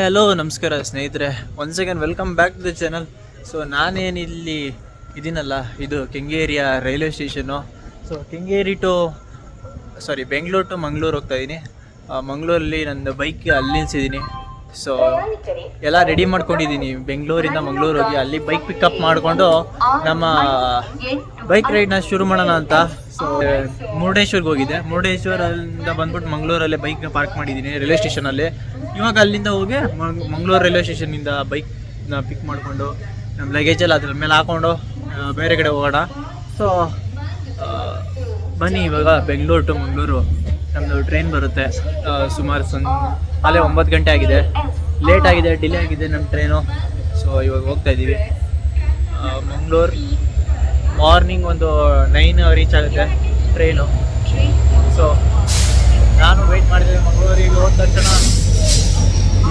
Hi hello ನಮಸ್ಕಾರ ಸ್ನೇಹಿತರೆ, once again welcome back to the channel. So ನಾನೇನಿಲ್ಲಿ ಇದೀನಲ್ಲ, ಇದು ಕೆಂಗೇರಿಯ railway station. So Kengeri to Bengaluru to Mangaluru ಹೋಗ್ತಾ ಇದ್ದೀನಿ. ಮಂಗಳೂರಲ್ಲಿ ನನ್ನ ಬೈಕ್ ಅಲ್ಲಿ ನಿಲ್ಸಿದ್ದೀನಿ. ಸೊ ಎಲ್ಲ ರೆಡಿ ಮಾಡ್ಕೊಂಡಿದ್ದೀನಿ. ಬೆಂಗಳೂರಿಂದ ಮಂಗಳೂರು ಹೋಗಿ ಅಲ್ಲಿ ಬೈಕ್ ಪಿಕಪ್ ಮಾಡಿಕೊಂಡು ನಮ್ಮ ಬೈಕ್ ರೈಡ್ನ ಶುರು ಮಾಡೋಣ ಅಂತ. ಸೊ ಮುರುಡೇಶ್ವರ್ಗೆ ಹೋಗಿದ್ದೆ. ಮುರುಡೇಶ್ವರಿಂದ ಬಂದ್ಬಿಟ್ಟು ಮಂಗಳೂರಲ್ಲೇ ಬೈಕ್ನ ಪಾರ್ಕ್ ಮಾಡಿದ್ದೀನಿ ರೈಲ್ವೆ ಸ್ಟೇಷನಲ್ಲಿ. ಇವಾಗ ಅಲ್ಲಿಂದ ಹೋಗಿ ಮಂಗಳೂರು ರೈಲ್ವೆ ಸ್ಟೇಷನಿಂದ ಬೈಕ್ನ ಪಿಕ್ ಮಾಡಿಕೊಂಡು ನಮ್ಮ ಲಗೇಜೆಲ್ಲ ಅದ್ರ ಮೇಲೆ ಹಾಕ್ಕೊಂಡು ಬೇರೆ ಕಡೆ ಹೋಗೋಣ. ಸೊ ಬನ್ನಿ, ಇವಾಗ ಬೆಂಗಳೂರು ಟು ಮಂಗಳೂರು ನಮ್ಮದು ಟ್ರೈನ್ ಬರುತ್ತೆ. ಸುಮಾರು ಅಲ್ಲೇ 9 ಗಂಟೆ ಆಗಿದೆ, ಲೇಟ್ ಆಗಿದೆ, ಡಿಲೇ ಆಗಿದೆ ನಮ್ಮ ಟ್ರೈನು. ಸೊ ಇವಾಗ ಹೋಗ್ತಾ ಇದ್ದೀವಿ ಮಂಗಳೂರು. ಮಾರ್ನಿಂಗ್ ಒಂದು 9 ರೀಚ್ ಆಗುತ್ತೆ ಟ್ರೈನು. ಸೊ ನಾನು ವೆಯ್ಟ್ ಮಾಡಿದೆ. ಮಂಗಳೂರಿಗೆ ಹೋದ ತಕ್ಷಣ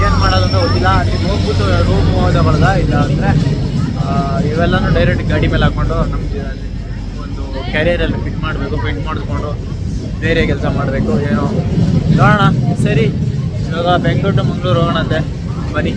ಏನು ಮಾಡೋದು ಅಂತ ಗೊತ್ತಿಲ್ಲ. ಅಲ್ಲಿ ಹೋಗ್ಬಿಟ್ಟು ರೂಮ್ ತಗೊಳ್ದ, ಇಲ್ಲ ಅಂದರೆ ಇವೆಲ್ಲನೂ ಡೈರೆಕ್ಟ್ ಗಾಡಿ ಮೇಲೆ ಹಾಕ್ಕೊಂಡು ನಮಗೆ ಒಂದು ಕ್ಯಾರಿಯರಲ್ಲಿ ಫಿಟ್ ಮಾಡಿಕೊಂಡು ಬೇರೆ ಕೆಲಸ ಮಾಡಬೇಕು. ಏನೋ ನೋಡೋಣ. ಸರಿ, ಇವಾಗ ಬೆಂಗಳೂರು ಟು ಮಂಗಳೂರು ಹೋಗೋಣಂತೆ, ಬನ್ನಿ.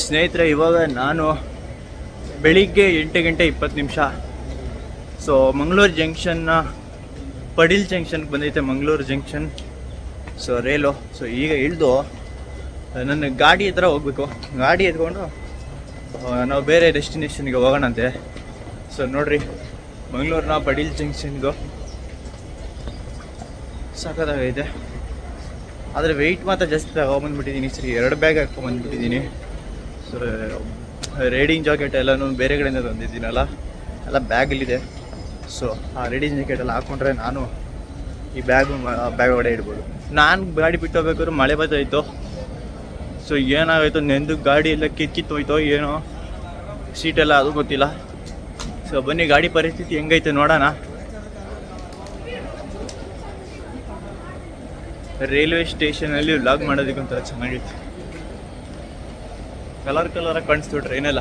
ಸ್ನೇಹಿತರೆ, ಇವಾಗ ನಾನು ಬೆಳಿಗ್ಗೆ 8 ಗಂಟೆ 20 ನಿಮಿಷ ಸೊ ಮಂಗಳೂರು ಜಂಕ್ಷನ್ನ ಪಡೀಲ್ ಜಂಕ್ಷನ್ಗೆ ಬಂದೈತೆ. ಮಂಗಳೂರು ಜಂಕ್ಷನ್ ಸೊ ರೈಲು. ಸೊ ಈಗ ಇಳಿದು ನನ್ನ ಗಾಡಿ ಹತ್ರ ಹೋಗ್ಬೇಕು. ಗಾಡಿ ಎತ್ಕೊಂಡು ನಾವು ಬೇರೆ ಡೆಸ್ಟಿನೇಷನ್ಗೆ ಹೋಗೋಣಂತೆ. ಸೊ ನೋಡ್ರಿ, ಮಂಗಳೂರಿನ ಪಡೀಲ್ ಜಂಕ್ಷನ್ಗೂ ಸಖತ್ತಾಗೈತೆ. ಆದರೆ ವೆಯ್ಟ್ ಮಾತ್ರ ಜಾಸ್ತಿ ತಗೊಂಬಂದ್ಬಿಟ್ಟಿದ್ದೀನಿ. ಸರಿ, 2 ಬ್ಯಾಗ್ ಹಾಕ್ಕೊಂಬಂದ್ಬಿಟ್ಟಿದ್ದೀನಿ. ಸೊ ರೈಡಿಂಗ್ ಜಾಕೆಟ್ ಎಲ್ಲನೂ ಬೇರೆ ಕಡೆಯಿಂದ ತಂದಿದ್ದೀನಲ್ಲ, ಎಲ್ಲ ಬ್ಯಾಗಲ್ಲಿದೆ. ಸೊ ಆ ರೈಡಿಂಗ್ ಜಾಕೆಟ್ ಎಲ್ಲ ಹಾಕ್ಕೊಂಡ್ರೆ ನಾನು ಈ ಬ್ಯಾಗ್ ಒಳಗಡೆ ಇಡ್ಬೋದು. ನಾನು ಗಾಡಿ ಬಿಟ್ಟು ಹೋಗ್ಬೇಕಾದ್ರೆ ಮಳೆ ಬರ್ತಾಯಿತ್ತು. ಸೊ ಏನಾಗೋಯ್ತು, ನೆಂದು ಗಾಡಿ ಎಲ್ಲ ಕಿತ್ತೋಯ್ತೋ ಏನೋ, ಸೀಟೆಲ್ಲ ಅದು ಗೊತ್ತಿಲ್ಲ. ಸೊ ಬನ್ನಿ, ಗಾಡಿ ಪರಿಸ್ಥಿತಿ ಹೆಂಗೈತೆ ನೋಡೋಣ. ರೈಲ್ವೆ ಸ್ಟೇಷನಲ್ಲಿ ವ್ಲಾಗ್ ಮಾಡೋದಕ್ಕೊಂಥರ ಚೆನ್ನಾಗಿತ್ತು. ಕಲರಾಗಿ ಕಾಣಿಸ್ತು ಟ್ರೈನೆಲ್ಲ.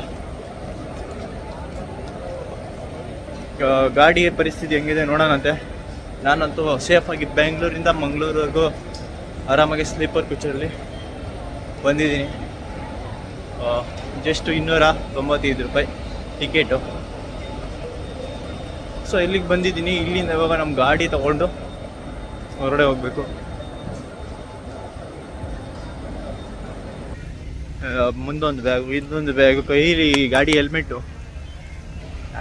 ಗಾಡಿ ಪರಿಸ್ಥಿತಿ ಹೆಂಗಿದೆ ನೋಡೋಣಂತೆ. ನಾನಂತೂ ಸೇಫಾಗಿ ಬೆಂಗಳೂರಿಂದ ಮಂಗಳೂರಿವರೆಗೂ ಆರಾಮಾಗಿ ಸ್ಲೀಪರ್ ಕೋಚಲ್ಲಿ ಬಂದಿದ್ದೀನಿ. ಜಸ್ಟ್ 295 ರೂಪಾಯಿ ಟಿಕೆಟು. ಸೊ ಇಲ್ಲಿಗೆ ಬಂದಿದ್ದೀನಿ. ಇಲ್ಲಿಂದ ಇವಾಗ ನಮ್ಮ ಗಾಡಿ ತೊಗೊಂಡು ಹೊರಗಡೆ ಹೋಗಬೇಕು. ಮುಂದೊಂದು ಬ್ಯಾಗು, ಇನ್ನೊಂದು ಬ್ಯಾಗು, ಕೈಲಿ ಗಾಡಿ ಹೆಲ್ಮೆಟ್ಟು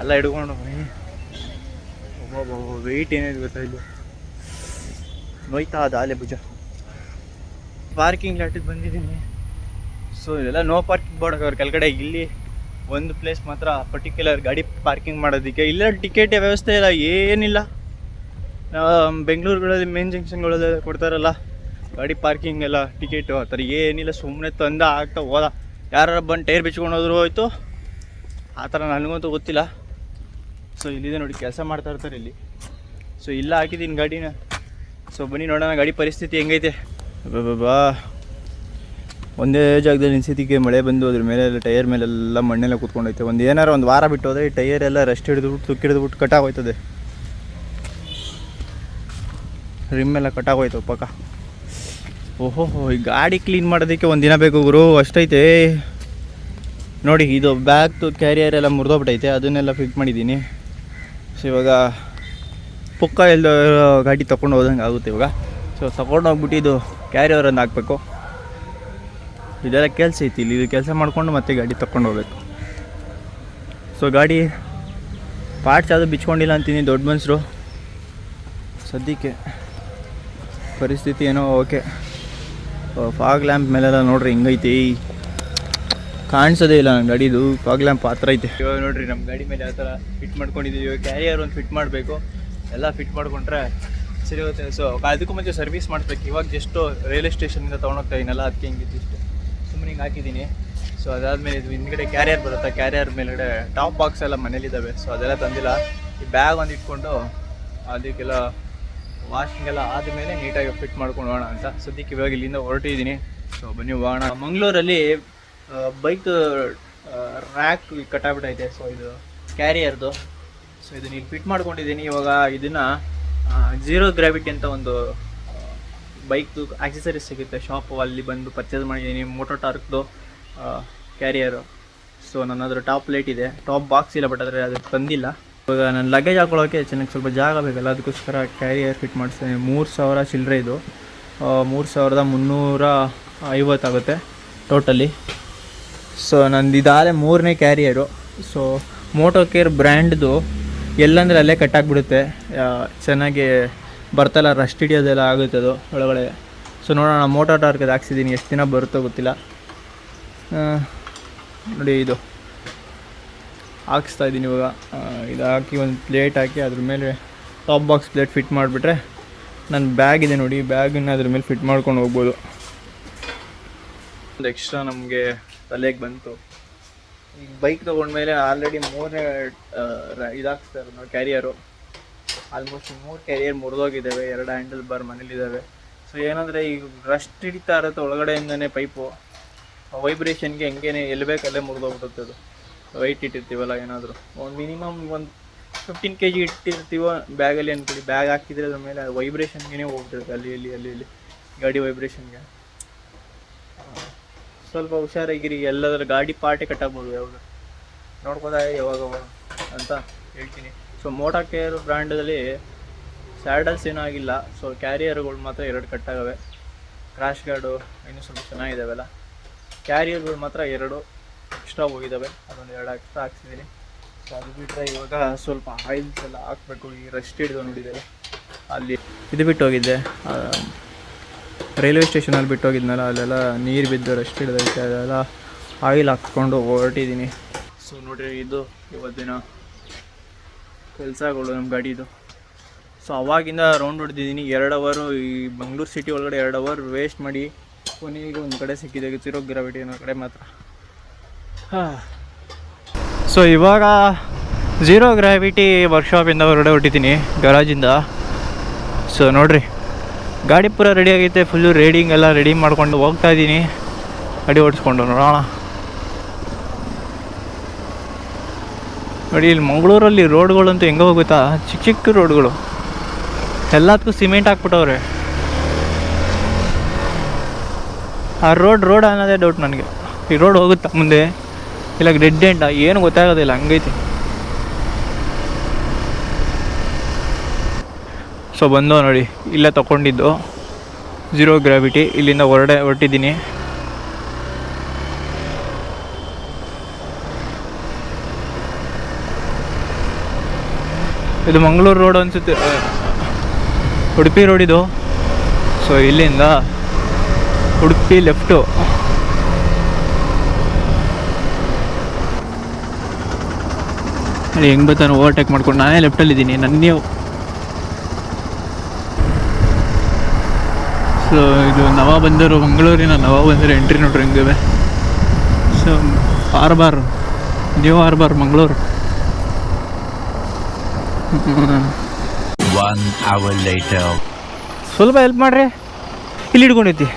ಎಲ್ಲ ಹಿಡ್ಕೊಂಡು ವೆಯ್ಟ್ ಏನಿದೆ ಗೊತ್ತಾ, ಇಲ್ಲಿ ನೋಯ್ತಾ ಅದು ಆಲೆ ಭುಜ. ಪಾರ್ಕಿಂಗ್ ಲಾಟಿಗೆ ಬಂದಿದ್ದೀನಿ. ಸೊ ಇದೆಲ್ಲ ನೋ ಪಾರ್ಕಿಂಗ್ ಬೋರ್ಡ್ ಅವ್ರ ಕೆಳಗಡೆ. ಇಲ್ಲಿ ಒಂದು ಪ್ಲೇಸ್ ಮಾತ್ರ ಪರ್ಟಿಕ್ಯುಲರ್ ಗಾಡಿ ಪಾರ್ಕಿಂಗ್ ಮಾಡೋದಕ್ಕೆ. ಇಲ್ಲ ಟಿಕೆಟ್ ವ್ಯವಸ್ಥೆ ಇಲ್ಲ, ಏನಿಲ್ಲ. ಬೆಂಗಳೂರುಗಳಲ್ಲಿ ಮೇನ್ ಜಂಕ್ಷನ್ಗಳಲ್ಲಿ ಕೊಡ್ತಾರಲ್ಲ ಗಾಡಿ ಪಾರ್ಕಿಂಗ್ ಎಲ್ಲ ಟಿಕೆಟು, ಆ ಥರ ಏನಿಲ್ಲ. ಸುಮ್ಮನೆ ಆಗ್ತಾ ಹೋದ. ಯಾರು ಬಂದು ಟೈರ್ ಬಿಚ್ಕೊಂಡು ಹೋದ್ರು ಹೋಯ್ತು. ಆ ಥರ ನನಗಂತೂ ಗೊತ್ತಿಲ್ಲ. ಸೊ ಇಲ್ಲಿದೆ ನೋಡಿ, ಕೆಲಸ ಮಾಡ್ತಾ ಇರ್ತಾರೆ ಇಲ್ಲಿ. ಸೊ ಇಲ್ಲ ಹಾಕಿದ್ದೀನಿ ಗಾಡಿನ. ಸೊ ಬನ್ನಿ ನೋಡೋಣ ಗಾಡಿ ಪರಿಸ್ಥಿತಿ ಹೆಂಗೈತೆ. ಬಾ ಒಂದೇ ಜಾಗದಲ್ಲಿ ನಿಲ್ಸಿದ್ದಕ್ಕೆ ಮಳೆ ಬಂದು ಅದ್ರ ಮೇಲೆಲ್ಲ ಟೈರ್ ಮೇಲೆಲ್ಲ ಮಣ್ಣೆಲ್ಲ ಕೂತ್ಕೊಂಡೈತೆ. ಒಂದು ವಾರ ಬಿಟ್ಟು ಹೋದರೆ ಈ ಟೈರ್ ಎಲ್ಲ ರೆಸ್ಟ್ ಹಿಡಿದ್ಬಿಟ್ಟು ತುಕ್ಕಿಡಿದ್ಬಿಟ್ಟು ಕಟ್ಟಾಗೋಯ್ತದೆ. ರಿಮ್ಮೆಲ್ಲ ಕಟ್ಟಾಗೋಯ್ತು ಪಕ್ಕ. ಓಹೋ, ಈ ಗಾಡಿ ಕ್ಲೀನ್ ಮಾಡೋದಕ್ಕೆ 1 ದಿನ ಬೇಕು ಗುರು, ಅಷ್ಟೈತೆ ನೋಡಿ. ಇದು ಬ್ಯಾಗ್ದು ಕ್ಯಾರಿಯರ್ ಎಲ್ಲ ಮುರಿದೋಗ್ಬಿಟ್ಟೈತೆ, ಅದನ್ನೆಲ್ಲ ಫಿಟ್ ಮಾಡಿದ್ದೀನಿ. ಸೊ ಇವಾಗ ಪುಕ್ಕ ಎಲ್ಲ ಗಾಡಿ ತೊಗೊಂಡು ಹೋದಂಗೆ ಆಗುತ್ತೆ ಇವಾಗ. ಸೊ ತೊಗೊಂಡು ಹೋಗ್ಬಿಟ್ಟು ಇದು ಕ್ಯಾರಿಯರನ್ನು ಹಾಕಬೇಕು. ಇದೆಲ್ಲ ಕೆಲಸ ಐತಿ ಇಲ್ಲಿ. ಇದು ಕೆಲಸ ಮಾಡಿಕೊಂಡು ಮತ್ತೆ ಗಾಡಿ ತೊಗೊಂಡು ಹೋಗ್ಬೇಕು. ಸೊ ಗಾಡಿ ಪಾರ್ಟ್ಸ್ ಯಾವುದು ಬಿಚ್ಕೊಂಡಿಲ್ಲ ಅಂತೀನಿ ದೊಡ್ಡ ಮನುಷ್ಯರು. ಸದ್ಯಕ್ಕೆ ಪರಿಸ್ಥಿತಿ ಏನೋ ಓಕೆ. ಫಾಗ್ ಲ್ಯಾಂಪ್ ಮೇಲೆಲ್ಲ ನೋಡ್ರಿ ಹಿಂಗೈತಿ, ಕಾಣಿಸೋದೇ ಇಲ್ಲ ನನ್ನ ಗಾಡಿದು. ಫಾಗ್ ಲ್ಯಾಂಪ್ ಆ ಥರ ಐತೆ. ಇವಾಗ ನೋಡ್ರಿ ನಮ್ಮ ಗಾಡಿ ಮೇಲೆ ಯಾವ ಥರ ಫಿಟ್ ಮಾಡ್ಕೊಂಡಿದ್ದೀವಿ. ಇವಾಗ ಕ್ಯಾರಿಯರ್ ಒಂದು ಫಿಟ್ ಮಾಡಬೇಕು. ಎಲ್ಲ ಫಿಟ್ ಮಾಡಿಕೊಂಡ್ರೆ ಸರಿ ಹೋಗುತ್ತೆ. ಸೊ ಅದಕ್ಕೂ ಮುಂಚೆ ಸರ್ವಿಸ್ ಮಾಡಬೇಕು. ಇವಾಗ ಜಸ್ಟು ರೈಲ್ವೆ ಸ್ಟೇಷನಿಂದ ತೊಗೊಂಡೋಗ್ತಾ ಇದೀನಲ್ಲ, ಅದಕ್ಕೆ ಹಿಂಗಿತ್ತು ಇಷ್ಟು. ಸುಮ್ಮನೆ ಚಾರ್ಜಿಂಗ್ ಹಾಕಿದ್ದೀನಿ. ಸೊ ಅದಾದಮೇಲೆ ಇದು ಹಿಂದ್ಗಡೆ ಕ್ಯಾರಿಯರ್ ಬರುತ್ತೆ, ಕ್ಯಾರಿಯರ್ ಮೇಲ್ಗಡೆ ಟಾಪ್ ಬಾಕ್ಸ್ ಎಲ್ಲ ಮನೇಲಿದ್ದಾವೆ. ಸೊ ಅದೆಲ್ಲ ತಂದಿಲ್ಲ. ಈ ಬ್ಯಾಗ್ ಒಂದು ಇಟ್ಕೊಂಡು ಅದಕ್ಕೆಲ್ಲ ವಾಷಿಂಗ್ ಎಲ್ಲ ಆದಮೇಲೆ ನೀಟಾಗಿ ಫಿಟ್ ಮಾಡ್ಕೊಂಡು ಹೋಗೋಣ ಅಂತ ಸದ್ಯಕ್ಕೆ ಇವಾಗ ಇಲ್ಲಿಂದ ಹೊರಟಿದ್ದೀನಿ. ಸೊ ಬನ್ನಿ ಹೋಗೋಣ. ಮಂಗಳೂರಲ್ಲಿ ಬೈಕ್ ರ್ಯಾಕ್ ಕಟ್ಟಾಗ್ಬಿಟ್ಟೈತೆ. ಸೊ ಇದು ಕ್ಯಾರಿಯರ್ದು. ಸೊ ಇದನ್ನ ಇಲ್ಲಿ ಫಿಟ್ ಮಾಡ್ಕೊಂಡಿದ್ದೀನಿ. ಇವಾಗ ಇದನ್ನು ಝೀರೋ ಗ್ರಾವಿಟಿ ಅಂತ ಒಂದು ಬೈಕ್ದು ಆಕ್ಸೆಸರೀಸ್ ಸಿಗುತ್ತೆ ಶಾಪು, ಅಲ್ಲಿ ಬಂದು ಪರ್ಚೇಸ್ ಮಾಡಿದ್ದೀನಿ. Moto ಟಾರ್ಕ್ದು carrier. ಸೊ ನನ್ನ ಹತ್ರ ಟಾಪ್ ಲೈಟ್ ಇದೆ, ಟಾಪ್ ಬಾಕ್ಸ್ ಇಲ್ಲ, ಬಟ್ ಆದರೆ ಅದು ತಂದಿಲ್ಲ. ಇವಾಗ ನನ್ನ ಲಗೇಜ್ ಹಾಕೊಳ್ಳೋಕ್ಕೆ ಚೆನ್ನಾಗಿ ಸ್ವಲ್ಪ ಜಾಗ ಬೇಕಲ್ಲ, ಅದಕ್ಕೋಸ್ಕರ ಕ್ಯಾರಿಯರ್ ಫಿಟ್ ಮಾಡಿಸ್ತೀನಿ. 3000 ಚಿಲ್ಲರೆ ಇದು, 3350 ಆಗುತ್ತೆ ಟೋಟಲಿ. ಸೊ ನಂದು ಇದಾದರೆ 3ನೇ ಕ್ಯಾರಿಯರು. ಸೊ ಮೋಟೋ ಕೇರ್ ಬ್ರ್ಯಾಂಡ್ದು ಎಲ್ಲಂದರೆ ಅಲ್ಲೇ ಕಟ್ಟಾಕ್ಬಿಡುತ್ತೆ, ಚೆನ್ನಾಗಿ ಬರ್ತಲ್ಲ, ರಸ್ಟ್ ಹಿಡಿಯೋದೆಲ್ಲ ಆಗುತ್ತೆ ಅದು ಒಳಗಡೆ. ಸೊ ನೋಡೋಣ, ಮೋಟೋ ಟಾರ್ಕ್ ಹಾಕ್ಸಿದ್ದೀನಿ, ಎಷ್ಟು ದಿನ ಬರುತ್ತೋ ಗೊತ್ತಿಲ್ಲ. ನೋಡಿ ಇದು ಹಾಕ್ಸ್ತಾ ಇದ್ದೀನಿ ಇವಾಗ. ಇದು ಹಾಕಿ ಒಂದು ಪ್ಲೇಟ್ ಹಾಕಿ ಅದ್ರ ಮೇಲೆ ಟಾಪ್ ಬಾಕ್ಸ್ ಪ್ಲೇಟ್ ಫಿಟ್ ಮಾಡಿಬಿಟ್ರೆ ನನ್ನ ಬ್ಯಾಗ್ ಇದೆ ನೋಡಿ, ಬ್ಯಾಗನ್ನು ಅದ್ರ ಮೇಲೆ ಫಿಟ್ ಮಾಡ್ಕೊಂಡು ಹೋಗ್ಬೋದು. ಒಂದು ಎಕ್ಸ್ಟ್ರಾ ನಮಗೆ ತಲೆಗೆ ಬಂತು. ಈಗ ಬೈಕ್ ತೊಗೊಂಡ್ಮೇಲೆ ಆಲ್ರೆಡಿ 3ನೇ ಇದಾಗ್ತಾ ಇರೋದು ನಾವು ಕ್ಯಾರಿಯರು. ಆಲ್ಮೋಸ್ಟ್ 3 ಕ್ಯಾರಿಯರ್ ಮುರಿದೋಗಿದ್ದಾವೆ, 2 ಹ್ಯಾಂಡಲ್ ಬಾರ್ ಮನೇಲಿದ್ದಾವೆ. ಸೊ ಏನಂದರೆ ಈಗ ರಸ್ಟ್ ಹಿಡಿತಾ ಇರುತ್ತೆ ಒಳಗಡೆಯಿಂದನೇ ಪೈಪು, ವೈಬ್ರೇಷನ್ಗೆ ಹೆಂಗೇನೆ ಎಲ್ಲಿ ಬೇಕಲ್ಲೇ ಮುರಿದೋಗ್ಬಿಡುತ್ತೆ ಅದು. ವೆಯ್ಟ್ ಇಟ್ಟಿರ್ತೀವಲ್ಲ ಏನಾದರೂ ಒಂದು ಮಿನಿಮಮ್ ಒಂದು 15 kg ಇಟ್ಟಿರ್ತೀವೋ ಬ್ಯಾಗಲ್ಲಿ ಅಂದ್ಕೊಳ್ಳಿ, ಬ್ಯಾಗ್ ಹಾಕಿದ್ರೆ ಅದ್ರ ಮೇಲೆ ವೈಬ್ರೇಷನ್ಗೆ ಹೋಗ್ಬಿಟ್ಟಿರುತ್ತೆ ಅಲ್ಲಿ ಗಾಡಿ ವೈಬ್ರೇಷನ್ಗೆ. ಸ್ವಲ್ಪ ಹುಷಾರಾಗಿರಿ, ಎಲ್ಲದರ ಗಾಡಿ ಪಾರ್ಟಿ ಕಟ್ಟಾಗ್ಬೋದು, ಯಾವಾಗ ನೋಡ್ಕೋದ ಯಾವಾಗ ಅಂತ ಹೇಳ್ತೀನಿ. ಸೊ ಮೋಟೋ ಕೇರ್ ಬ್ರ್ಯಾಂಡಲ್ಲಿ ಸ್ಯಾಡಲ್ಸ್ ಏನೂ ಆಗಿಲ್ಲ. ಸೊ ಕ್ಯಾರಿಯರ್ಗಳು ಮಾತ್ರ 2 ಕಟ್ಟಾಗವೆ. ಕ್ರಾಶ್ ಗಾರ್ಡು ಇನ್ನೂ ಸ್ವಲ್ಪ ಚೆನ್ನಾಗಿದ್ದಾವೆಲ್ಲ. ಕ್ಯಾರಿಯರ್ಗಳು ಮಾತ್ರ 2 ಎಕ್ಸ್ಟ್ರಾ ಹೋಗಿದ್ದಾವೆ, ಅದೊಂದು 2 ಎಕ್ಸ್ಟ್ರಾ ಹಾಕ್ಸಿದ್ದೀನಿ. ಸೊ ಅದು ಬಿಟ್ಟರೆ ಇವಾಗ ಸ್ವಲ್ಪ ಆಯಿಲ್ಸ್ ಎಲ್ಲ ಹಾಕಬೇಕು. ಈ ರಸ್ಟ್ ಹಿಡಿದು ನೋಡಿದ್ದೇವೆ, ಅಲ್ಲಿ ಇದು ಬಿಟ್ಟು ಹೋಗಿದ್ದೆ, ರೈಲ್ವೆ ಸ್ಟೇಷನಲ್ಲಿ ಬಿಟ್ಟು ಹೋಗಿದ್ನಲ್ಲ, ಅಲ್ಲೆಲ್ಲ ನೀರು ಬಿದ್ದು ರಸ್ಟ್ ಹಿಡಿದೈತೆ, ಅದೆಲ್ಲ ಆಯಿಲ್ ಹಾಕ್ಸ್ಕೊಂಡು ಹೊರಟಿದ್ದೀನಿ. ಸೊ ನೋಡಿರಿ, ಇದು ಇವತ್ತಿನ ಕೆಲಸಗಳು ನಮ್ಮ ಗಾಡಿದು. ಸೊ ಅವಾಗಿಂದ ರೌಂಡ್ ಹೊಡೆದಿದ್ದೀನಿ 2 ಅವರು. ಈ ಬೆಂಗಳೂರು ಸಿಟಿ ಒಳಗಡೆ 2 ಅವರ್ ವೇಸ್ಟ್ ಮಾಡಿ ಕೊನೆಗೆ ಒಂದು ಕಡೆ ಸಿಕ್ಕಿದೆ, ಝೀರೋ ಗ್ರಾವಿಟಿ ಅನ್ನೋ ಕಡೆ ಮಾತ್ರ. ಸೊ ಇವಾಗ ಝೀರೋ ಗ್ರಾವಿಟಿ ವರ್ಕ್ಶಾಪಿಂದ ಹೊರಗಡೆ ಹೊಟ್ಟಿದ್ದೀನಿ, ಗರಾಜಿಂದ. ಸೊ ನೋಡಿರಿ, ಗಾಡಿ ಪೂರ ರೆಡಿ ಆಗೈತೆ, ಫುಲ್ಲು ರೇಡಿಂಗ್ ಎಲ್ಲ ರೆಡಿ ಮಾಡ್ಕೊಂಡು ಹೋಗ್ತಾ ಇದ್ದೀನಿ ಗಾಡಿ ಓಡಿಸ್ಕೊಂಡು. ನೋಡೋಣ. ನೋಡಿ, ಇಲ್ಲಿ ಮಂಗಳೂರಲ್ಲಿ ರೋಡ್ಗಳಂತೂ ಹೆಂಗೆ ಹೋಗುತ್ತಾ, ಚಿಕ್ಕ ರೋಡ್ಗಳು, ಎಲ್ಲದಕ್ಕೂ ಸಿಮೆಂಟ್ ಹಾಕ್ಬಿಟ್ಟವ್ರೆ. ಆ ರೋಡ್ ಅನ್ನೋದೇ ಡೌಟ್ ನನಗೆ. ಈ ರೋಡ್ ಹೋಗುತ್ತಾ ಮುಂದೆ, ಇಲ್ಲ ಡೆಡ್ ಎಂಡ, ಏನು ಗೊತ್ತಾಗೋದಿಲ್ಲ, ಹಂಗೈತಿ. ಸೊ ಬಂದು ನೋಡಿ, ಇಲ್ಲೇ ತೊಗೊಂಡಿದ್ದು ಝೀರೋ ಗ್ರಾವಿಟಿ. ಇಲ್ಲಿಂದ ಹೊರಟಿದ್ದೀನಿ. ಇದು ಮಂಗಳೂರು ರೋಡ್ ಅನಿಸುತ್ತೆ, ಉಡುಪಿ ರೋಡ್ ಇದು. ಸೊ ಇಲ್ಲಿಂದ ಉಡುಪಿ ಲೆಫ್ಟು. ಹೆಂಗೆ ಬರ್ತಾನೆ ಓವರ್ಟೇಕ್ ಮಾಡ್ಕೊಂಡು, ನಾನೇ ಲೆಫ್ಟಲ್ಲಿದ್ದೀನಿ, ನೀವು. ಸೊ ಇದು ನವಾಬಂದರು, ಮಂಗಳೂರಿನ ನವಾಬಂದರು ಎಂಟ್ರಿ ನೋಡ್ರಿ ಹೆಂಗಿವೆ. So harbour, new harbour Mangaluru. 1 hour later. ಸ್ವಲ್ಪ ಹೆಲ್ಪ್ ಮಾಡ್ರಿ, ಇಲ್ಲಿ ಹಿಡ್ಕೊಂಡೈತಿ.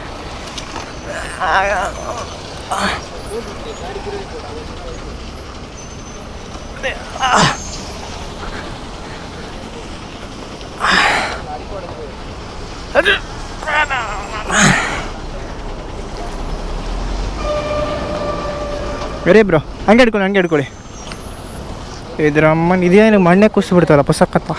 ಬೇರೆ ಬ್ರೋ, ಹಂಗೆ ಹಿಡ್ಕೊಳ್ಳಿ. ಇದ್ರ ಅಮ್ಮನ ಇದೇನು ಮಣ್ಣೆ ಕುಸಿಬಿಡ್ತಾರಲ್ಲ ಪುಸ್ತಕತ್ತ.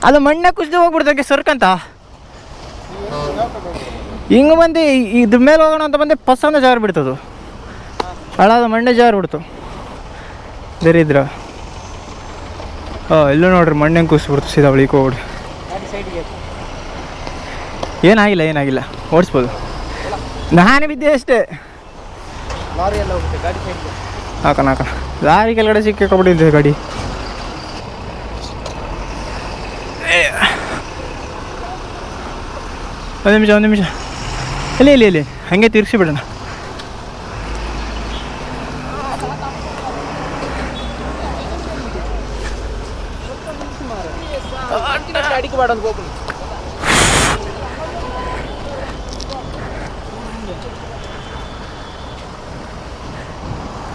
ಅದು ಮಣ್ಣೆ ಕುಸಿದು ಹೋಗ್ಬಿಡ್ತಾಗೆ ಸರ್ಕಂತ. ಹಿಂಗೆ ಬಂದು ಇದ್ರ ಮೇಲೆ ಹೋಗೋಣ ಅಂತ ಬಂದೆ, ಪಸಂದ ಜಾರು ಬಿಡ್ತದು, ಹಳಾದ ಮಣ್ಣೆ ಜಾರು ಬಿಡ್ತು. ಬೇರೆ ಇದ್ರ ಎಲ್ಲೂ ನೋಡ್ರಿ, ಮಣ್ಣೆ ಕುಸಿಬಿಡ್ತು, ಸೀದಾ ಬಳಿಕ ಹೋಗ್ಬಿಡ್ರಿ. ಏನಾಗಿಲ್ಲ, ಓಡಿಸ್ಬೋದು. ನಾನೇ ಬಿದ್ದೆ ಅಷ್ಟೇ. ಹಾಕೋಣ ಲಾರಿ ಕೆಳಗಡೆ ಸಿಕ್ಕಾಕೊಬಿಟ್ಟಿದ್ದೆ ಗಾಡಿ. ಒಂದು ನಿಮಿಷ ಇಲ್ಲಿ ಹಾಗೆ ತಿರ್ಗಿಸಿ ಬಿಡೋಣ.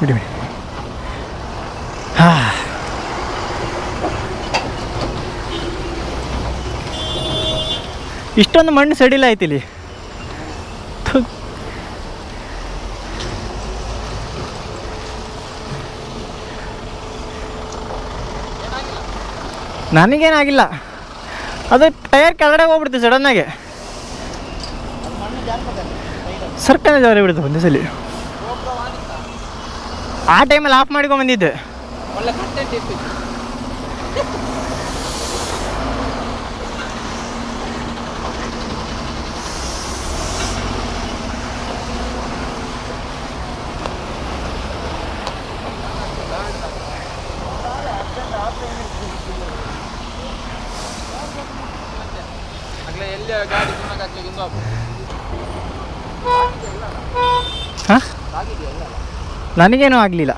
ಬಿಡಿ ಇಷ್ಟೊಂದು ಮಣ್ಣು ಸಡಿಲ ಆಯ್ತಿಲ್ಲಿ. ನನಗೇನಾಗಿಲ್ಲ, ಅದು ಟೈರ್ ಕೆಳಗಡೆ ಹೋಗ್ಬಿಡ್ತು ಸಡನ್ನಾಗೆ, ಸರ್ಕನೆ ಜಾರಿ ಬಿಡ್ತು ಒಂದೇ ಸಲ. ಆ ಟೈಮಲ್ಲಿ ಆಫ್ ಮಾಡ್ಕೊಂಬಂದಿದ್ದೆ. ನನಗೇನೂ ಆಗಲಿಲ್ಲ.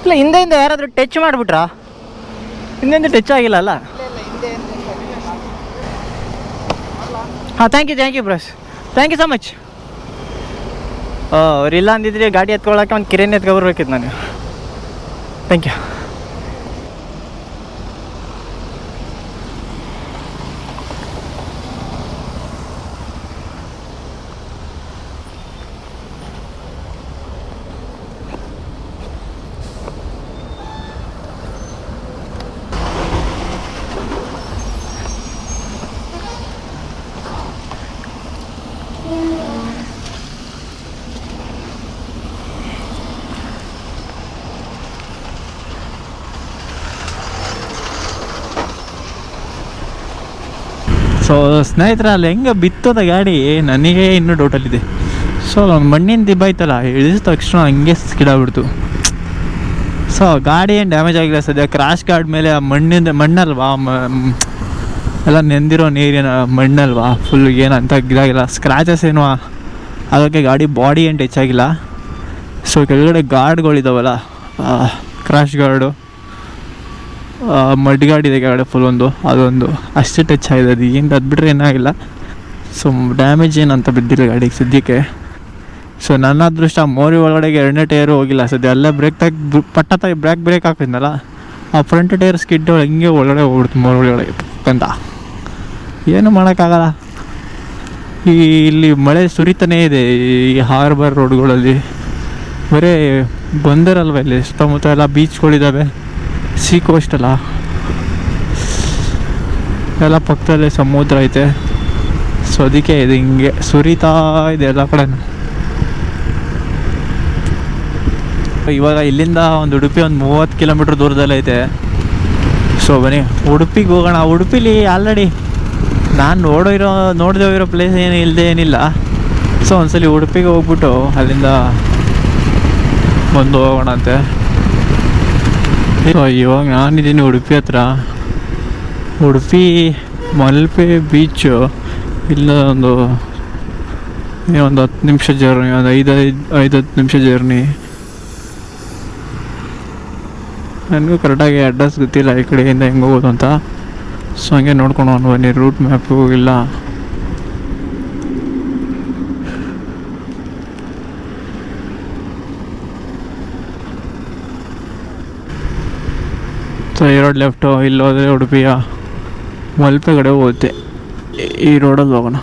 ಇಲ್ಲ, ಹಿಂದೆಯಿಂದ ಯಾರಾದರೂ ಟಚ್ ಮಾಡಿಬಿಟ್ರಾ? ಹಿಂದೆಂದು ಟಚ್ ಆಗಿಲ್ಲ ಅಲ್ಲ? ಹಾಂ, thank you bros, thank you so much. ಅವ್ರಿಲ್ಲ ಅಂದಿದ್ರೆ ಗಾಡಿ ಎತ್ಕೊಳ್ಳೋಕೆ ಒಂದು ಕಿರೇನೆ ಎತ್ಕೊಬರ್ಬೇಕಿತ್ತು ನಾನು. Thank you. ಸೊ ಸ್ನೇಹಿತರೆ, ಅಲ್ಲಿ ಹೆಂಗೆ ಬಿತ್ತೋದ ಗಾಡಿ ನನಗೆ ಇನ್ನೂ ಡೌಟಲ್ಲಿದೆ. ಸೊ ಮಣ್ಣಿನ ದಿಬ್ಬ ಐತಲ್ಲ, ಇಳಿದ ತಕ್ಷಣ ಹಂಗೆ ಸ್ಕಿಡಾಗ್ಬಿಡ್ತು. ಸೊ ಗಾಡಿ ಏನು ಡ್ಯಾಮೇಜ್ ಆಗಿಲ್ಲ ಸದ್ಯ. ಕ್ರಾಶ್ ಗಾರ್ಡ್ ಮೇಲೆ ಮಣ್ಣಲ್ವಾ, ಎಲ್ಲ ನೆಂದಿರೋ ನೀರಿನ ಮಣ್ಣಲ್ವಾ, ಫುಲ್ ಏನಂತ ಇದಾಗಿಲ್ಲ. ಸ್ಕ್ರ್ಯಾಚಸ್ ಏನೋ ಅದಕ್ಕೆ ಗಾಡಿ ಬಾಡಿ ಏನು ಟಚ್ ಆಗಿಲ್ಲ. ಸೊ ಕೆಳಗಡೆ ಗಾರ್ಡ್ಗಳಿದಾವಲ್ಲ, ಕ್ರಾಶ್ ಗಾರ್ಡು, ಮಡ್ ಗಾರ್ಡ್ ಇದೆ ಕೆಳಗಡೆ ಫುಲ್ ಅದೊಂದು ಅಷ್ಟೇ ಟಚ್ ಆಗಿದೆ. ಅದು ಏನು ಅದು ಬಿಟ್ಟರೆ ಏನಾಗಿಲ್ಲ. ಸೊ ಡ್ಯಾಮೇಜ್ ಏನಂತ ಬಿದ್ದಿಲ್ಲ ಗಾಡಿಗೆ ಸದ್ಯಕ್ಕೆ. ಸೊ ನನ್ನ ಅದೃಷ್ಟ ಮೋರಿ ಒಳಗಡೆಗೆ 2ನೇ ಟೈರು ಹೋಗಿಲ್ಲ ಸದ್ಯ. ಅಲ್ಲೇ ಬ್ರೇಕ್ ಹಾಕಿದ್ನಲ್ಲ, ಆ ಫ್ರಂಟ್ ಟೈರ್ ಸ್ಕಿಡ್ ಹಿಂಗೆ ಒಳಗಡೆ ಹೋಗ್ಬಿಡ್ತು ಮೋರಿ ಒಳಗಡೆ ಅಂತ. ಏನು ಮಾಡೋಕ್ಕಾಗಲ್ಲ. ಇಲ್ಲಿ ಮಳೆ ಸುರಿತಾನೇ ಇದೆ ಈ ಹಾರ್ಬರ್ ರೋಡ್ಗಳಲ್ಲಿ. ಬರೀ ಬಂದರಲ್ವ ಇಲ್ಲಿ ಸುತ್ತಮುತ್ತ ಎಲ್ಲ ಬೀಚ್ಗಳಿದ್ದಾವೆ, ಸೀ ಕೋಸ್ಟ್ ಅಲ್ಲ, ಎಲ್ಲ ಪಕ್ಕದಲ್ಲೇ ಸಮುದ್ರ ಐತೆ. ಸೊ ಅದಕ್ಕೆ ಇದು ಹಿಂಗೆ ಸುರಿತಾ ಇದೆ ಎಲ್ಲ ಕಡೆ. ಇವಾಗ ಇಲ್ಲಿಂದ ಉಡುಪಿ 30 ಕಿಲೋಮೀಟ್ರ್ ದೂರದಲ್ಲೈತೆ. ಸೊ ಬನ್ನಿ ಉಡುಪಿಗೆ ಹೋಗೋಣ. ಉಡುಪಿಲಿ ಆಲ್ರೆಡಿ ನಾನು ನೋಡದೇ ಇರೋ ಪ್ಲೇಸ್ ಏನಿಲ್ಲ. ಸೊ ಒಂದ್ಸಲಿ ಉಡುಪಿಗೆ ಹೋಗ್ಬಿಟ್ಟು ಅಲ್ಲಿಂದ ಬಂದು ಹೋಗೋಣ ಅಂತೆ. ಇವಾಗ ನಾನಿದ್ದೀನಿ ಉಡುಪಿ ಹತ್ರ. ಉಡುಪಿ ಮಲ್ಪೆ ಬೀಚು ಇಲ್ಲ ಒಂದು 10 ನಿಮಿಷ ಜರ್ನಿ, ಒಂದು 5-10 ನಿಮಿಷ ಜರ್ನಿ. ನನಗೂ ಕರೆಕ್ಟಾಗಿ ಅಡ್ರೆಸ್ ಗೊತ್ತಿಲ್ಲ ಈ ಕಡೆಯಿಂದ ಹೆಂಗೆ ಹೋಗೋದು ಅಂತ. ಸೊ ಹಂಗೆ ನೋಡ್ಕೊಂಡು ಬನ್ನಿ, ರೂಟ್ ಮ್ಯಾಪು ಇಲ್ಲ. ಸೊ ಈ ರೋಡ್ ಲೆಫ್ಟು, ಇಲ್ಲಿ ಹೋದರೆ ಉಡುಪಿಯ ಮಲ್ಪೆ ಕಡೆ ಹೋಗುತ್ತೆ. ಈ ರೋಡಲ್ಲಿ ಹೋಗೋಣ.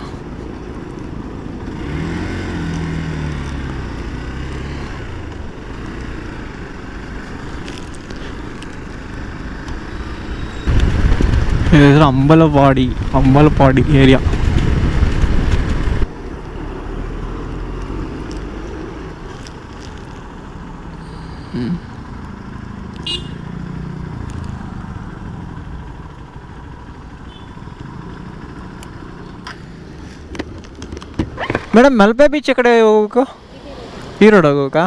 ಇದು Ambalpadi area. Madam Malpe beach ಕಡೆ ಹೋಗ್ಬೇಕು, ಈ ರೋಡ್ ಹೋಗ್ಬೇಕಾ?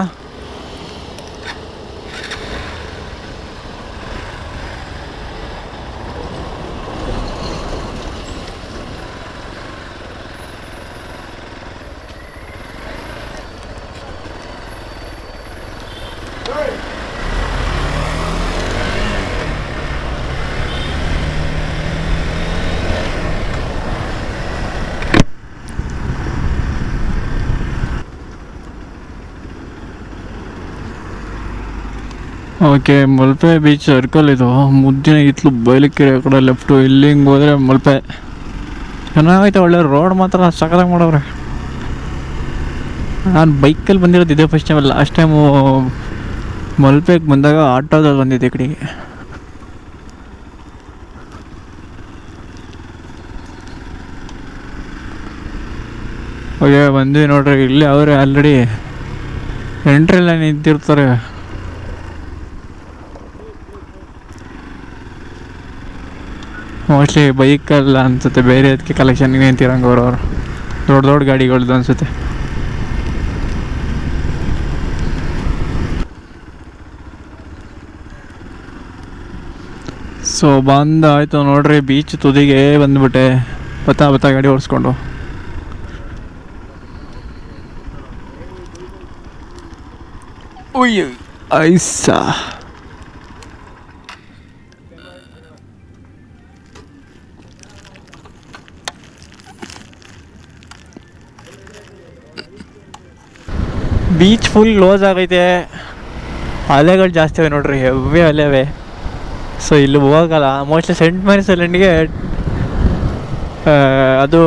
ಓಕೆ, ಮಲ್ಪೆ ಬೀಚ್ ಸರ್ಕಲ್ ಇದು. ಮುದ್ದಿನ ಇತ್ಲು ಬಯಲಕೆರೆ ಆ ಕಡೆ ಲೆಫ್ಟು, ಇಲ್ಲಿ ಹಿಂಗೆ ಹೋದರೆ ಮಲ್ಪೆ. ಚೆನ್ನಾಗೈತೆ, ಒಳ್ಳೆ ರೋಡ್ ಮಾತ್ರ ಸಖತ್ತಾಗಿ ಮಾಡವ್ರೆ. ನಾನು ಬೈಕಲ್ಲಿ ಬಂದಿರೋದು ಇದೇ ಫಸ್ಟ್ ಟೈಮ್. ಲಾಸ್ಟ್ ಟೈಮು ಮಲ್ಪೆಗೆ ಬಂದಾಗ ಆಟೋದಲ್ಲಿ ಬಂದಿದ್ದೆ ಈ ಕಡೆಗೆ. ಓಕೆ, ಬಂದ್ವಿ ನೋಡ್ರಿ. ಇಲ್ಲಿ ಅವರೇ ಆಲ್ರೆಡಿ ಎಂಟ್ರೆಲ್ಲ ನಿಂತಿರ್ತಾರೆ. ಮೋಸ್ಟ್ಲಿ ಬೈಕಲ್ಲ ಅನ್ಸುತ್ತೆ, ಬೇರೆ ಅದಕ್ಕೆ ಕಲೆಕ್ಷನ್ಗೆ ನಿಂತಿರಂಗೆ ಅವ್ರವ್ರು. ದೊಡ್ಡ ದೊಡ್ಡ ಗಾಡಿಗಳ್ದು ಅನ್ಸುತ್ತೆ. ಸೊ ಬಂದಾಯ್ತು ನೋಡ್ರಿ, ಬೀಚ್ ತುದಿಗೆ ಬಂದ್ಬಿಟ್ಟೆ. ಬತ್ತಾ ಗಾಡಿ ಓಡಿಸ್ಕೊಂಡು. ಉಯ್ಯ ಐಸಾ, ಬೀಚ್ ಫುಲ್ ಕ್ಲೋಸ್ ಆಗೈತೆ. ಅಲೆಗಳು ಜಾಸ್ತಿ ಅವೆ ನೋಡ್ರಿ, ಹೆವಿ ಅಲೆವೆ. ಸೊ ಇಲ್ಲಿ ಹೋಗಲ್ಲ. ಮೋಸ್ಟ್ಲಿ ಸೆಂಟ್ ಮ್ಯಾರೀಸ್ ಐಲ್ಯಾಂಡ್ಗೆ ಅದು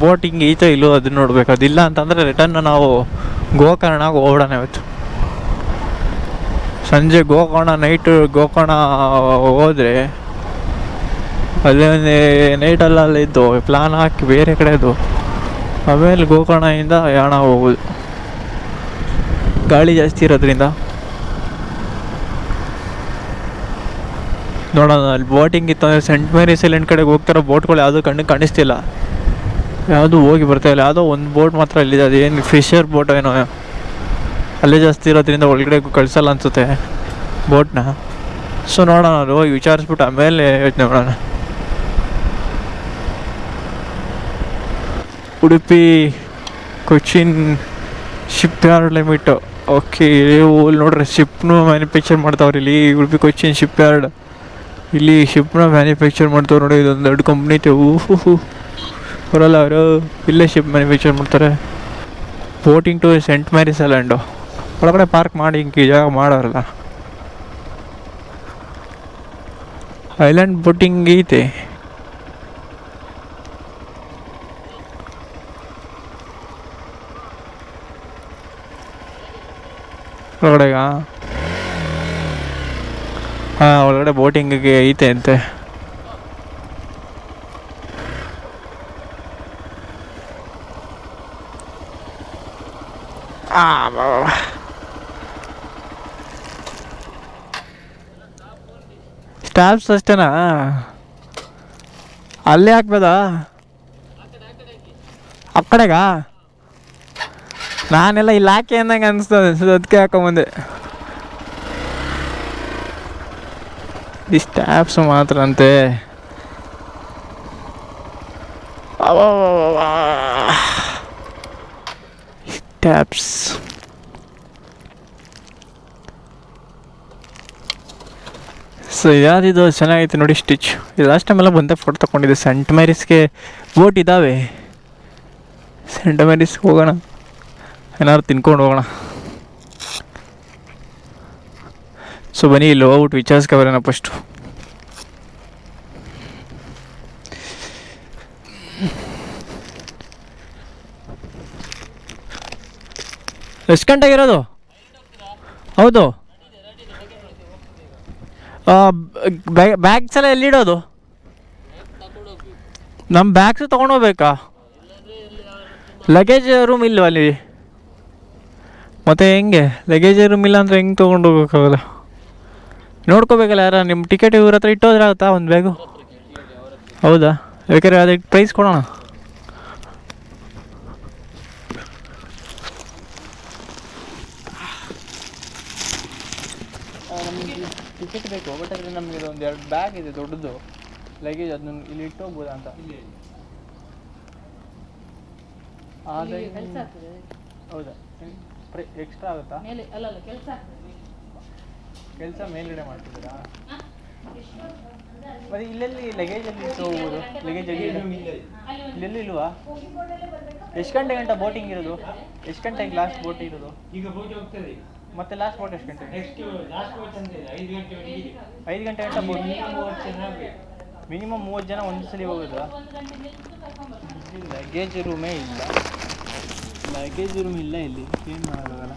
ಬೋಟಿಂಗ್ ಈತ ಇಲ್ಲೋ ಅದನ್ನ ನೋಡ್ಬೇಕು. ಅದಿಲ್ಲ ಅಂತಂದರೆ ರಿಟರ್ನ್ ನಾವು ಗೋಕರ್ಣಗೆ ಹೋಗೋಣ. ಇವತ್ತು ಸಂಜೆ ಗೋಕರ್ಣ, ನೈಟು ಗೋಕರ್ಣ ಹೋದರೆ ಅಲ್ಲೇ ಒಂದು ನೈಟಲ್ಲ ಅಲ್ಲಿದ್ದು ಪ್ಲಾನ್ ಹಾಕಿ ಬೇರೆ ಕಡೆದು, ಆಮೇಲೆ ಗೋಕರ್ಣದಿಂದ ಯಾಣ ಹೋಗೋದು. ಗಾಳಿ ಜಾಸ್ತಿ ಇರೋದ್ರಿಂದ ನೋಡೋಣ. ಅಲ್ಲಿ ಬೋಟಿಂಗ್ ಇತ್ತು ಅಂದರೆ ಸೆಂಟ್ ಮ್ಯಾರೀಸ್ ಐಲ್ಯಾಂಡ್ ಕಡೆಗೆ ಹೋಗ್ತಾರೋ ಬೋಟ್ಗಳು ಯಾವುದೂ ಕಣ್ಣಿಗೆ ಕಾಣಿಸ್ತಿಲ್ಲ, ಯಾವುದೂ ಹೋಗಿ ಬರ್ತಾಯಿಲ್ಲ. ಯಾವುದೋ ಒಂದು ಬೋಟ್ ಮಾತ್ರ ಅಲ್ಲಿದೆ, ಅದೇನು ಫಿಶರ್ ಬೋಟ್ ಏನೋ, ಅಲ್ಲೇ ಜಾಸ್ತಿ ಇರೋದ್ರಿಂದ ಒಳಗಡೆ ಕಳಿಸಲ್ಲ ಅನಿಸುತ್ತೆ ಬೋಟ್ನ. ಸೊ ನೋಡೋಣ, ಅಲ್ಲಿ ಹೋಗಿ ವಿಚಾರಿಸ್ಬಿಟ್ಟು ಆಮೇಲೆ ಯೋಚನೆ ಮಾಡೋಣ. Udupi Cochin ship yard limit. Okay, ಇಲ್ಲಿ ನೋಡ್ರಿ ಶಿಪ್ನು ಮ್ಯಾನುಫ್ಯಾಕ್ಚರ್ ಮಾಡ್ತಾವ್ರಿ ಇಲ್ಲಿ. ಉಡುಪಿ ಕೊಚ್ಚಿನ್ ಶಿಪ್ ಯಾರ್ಡ್, ಇಲ್ಲಿ ಶಿಪ್ನ ಮ್ಯಾನುಫ್ಯಾಕ್ಚರ್ ಮಾಡ್ತಾವ್ರು ನೋಡಿ. ಇದೊಂದು ದೊಡ್ಡ ಕಂಪ್ನಿ ಐತೆ. ಬರೋಲ್ಲ ಅವರು, ಇಲ್ಲೇ ಶಿಪ್ ಮ್ಯಾನುಫ್ಯಾಕ್ಚರ್ ಮಾಡ್ತಾರೆ. Boating to Saint Mary's island ಒಳಗಡೆ ಪಾರ್ಕ್ ಮಾಡಿ ಹಿಂಗೆ ಜಾಗ ಮಾಡೋರಲ್ಲ. ಐಲ್ಯಾಂಡ್ ಬೋಟಿಂಗ್ ಐತೆ. ಒಳಗಡೆಗ ಹಾಂ, ಒಳಗಡೆ ಬೋಟಿಂಗಿಗೆ ಐತೆ ಅಂತೆ. ಸ್ಟಾಪ್ಸ್ ಅಷ್ಟೇನಾ? ಅಲ್ಲೇ ಹಾಕ್ಬೋದಾ? ಆ ಕಡೆಗಾ? ನಾನೆಲ್ಲ ಇಲ್ಲಿ ಹಾಕಿ ಅಂದಂಗೆ ಅನಿಸ್ತದೆ, ಅದಕ್ಕೆ ಹಾಕೊಂಬಂದೆ. ಈ ಸ್ಟ್ಯಾಪ್ಸ್ ಮಾತ್ರ ಅಂತೆ. ಸ್ಟ್ಯಾಪ್ಸ್ ಸೊ ಯಾವ್ದಿದು ಚೆನ್ನಾಗೈತೆ ನೋಡಿ ಸ್ಟಿಚ್. ಇದು ಲಾಸ್ಟ್ ಟೈಮೆಲ್ಲ ಬಂದೆ ಫೋಟೋ ತೊಗೊಂಡಿದ್ದೆ. ಸೆಂಟ್ ಮ್ಯಾರೀಸ್ಗೆ ಬೋಟ್ ಇದ್ದಾವೆ. ಸೆಂಟ್ ಮ್ಯಾರೀಸ್ಗೆ ಹೋಗೋಣ, ಏನಾದ್ರು ತಿನ್ಕೊಂಡು ಹೋಗೋಣ. ಸೊ ಬನ್ನಿ, ಇಲ್ಲಿ ಹೋಗ್ಬಿಟ್ಟು ವಿಚಾರಿಸ್ಕೊಬರೋಣ ಫಸ್ಟು. ಎಷ್ಟು ಗಂಟೆಗೆ ಇರೋದು? ಹೌದು, ಬ್ಯಾಗ್ಸ್ ಎಲ್ಲ ಎಲ್ಲಿಡೋದು? ನಮ್ಮ ಬ್ಯಾಗ್ಸು ತೊಗೊಂಡೋಗ್ಬೇಕಾ? ಲಗೇಜ್ ರೂಮ್ ಇಲ್ವಾ ಅಲ್ಲಿ? ಮತ್ತೆ ಹೆಂಗೆ ಲಗೇಜ್ ರೂಮ್ ಇಲ್ಲ ಅಂದರೆ ಹೆಂಗೆ ತೊಗೊಂಡು ಹೋಗ್ಬೇಕಾಗಲ್ಲ? ನೋಡ್ಕೋಬೇಕಲ್ಲ ಯಾರ. ನಿಮ್ಮ ಟಿಕೆಟ್ ಇವ್ರ ಹತ್ರ ಇಟ್ಟೋದ್ರೆ ಆಗುತ್ತಾ ಒಂದು ಬ್ಯಾಗು? ಹೌದಾ? ಬೇಕಾದ್ರೆ ಅದಕ್ಕೆ ಪ್ರೈಸ್ ಕೊಡೋಣ. ನಮಗೆ ಟಿಕೆಟ್ ಬೇಕು, ಬಟ್ ಆದರೆ ನಮಗೆ ಒಂದು 2 ಬ್ಯಾಗ್ ಇದೆ ದೊಡ್ಡದು ಲಗೇಜ್, ಅದನ್ನ ಇಲ್ಲಿ ಇಟ್ಟು ಹೋಗ್ಬೋದಾ ಅಂತ. ಆದರೆ ಹೌದಾ, ಎಕ್ಸ್ಟ್ರಾ ಆಗುತ್ತಾ? ಕೆಲಸ ಮೇಲ್ಗಡೆ ಮಾಡ್ತಿದ್ದೀರಾ? ಮತ್ತೆ ಇಲ್ಲೆಲ್ಲಿ ಲಗೇಜಲ್ಲಿ ಇಟ್ಟು ಹೋಗ್ಬೋದು? ಲಗೇಜಲ್ಲಿ ಇಲ್ಲೆಲ್ಲಿ ಇಲ್ವಾ? ಎಷ್ಟು ಗಂಟೆ ಬೋಟಿಂಗ್ ಇರೋದು? ಎಷ್ಟು ಗಂಟೆಗೆ ಲಾಸ್ಟ್ ಬೋಟ್ ಇರೋದು? ಈಗ ಬೋಟ್ ಹೋಗ್ತದೆ. ಮತ್ತೆ ಲಾಸ್ಟ್ ಬೋಟ್ ಎಷ್ಟು ಗಂಟೆ? ನೆಕ್ಸ್ಟ್ ಲಾಸ್ಟ್ ಬೋಟ್ ಅಂತ ಇದೆ 5 ಗಂಟೆವರೆಗೆ ಇದೆ. 5 ಗಂಟೆ ಗಂಟ ಬೋಟ್. ಮಿನಿಮಮ್ 30 ಜನ ಬೇಕು. ಮಿನಿಮಮ್ 30 ಜನ ಒಂದು ಸಲ ಹೋಗೋದಾ? ಲಗೇಜ್ ರೂಮೇ ಇಲ್ಲ, ಲಗೇಜ್ ರೂಮ್ ಇಲ್ಲ ಇಲ್ಲಿ, ಏನು ಮಾಡೋಕ್ಕಾಗಲ್ಲ.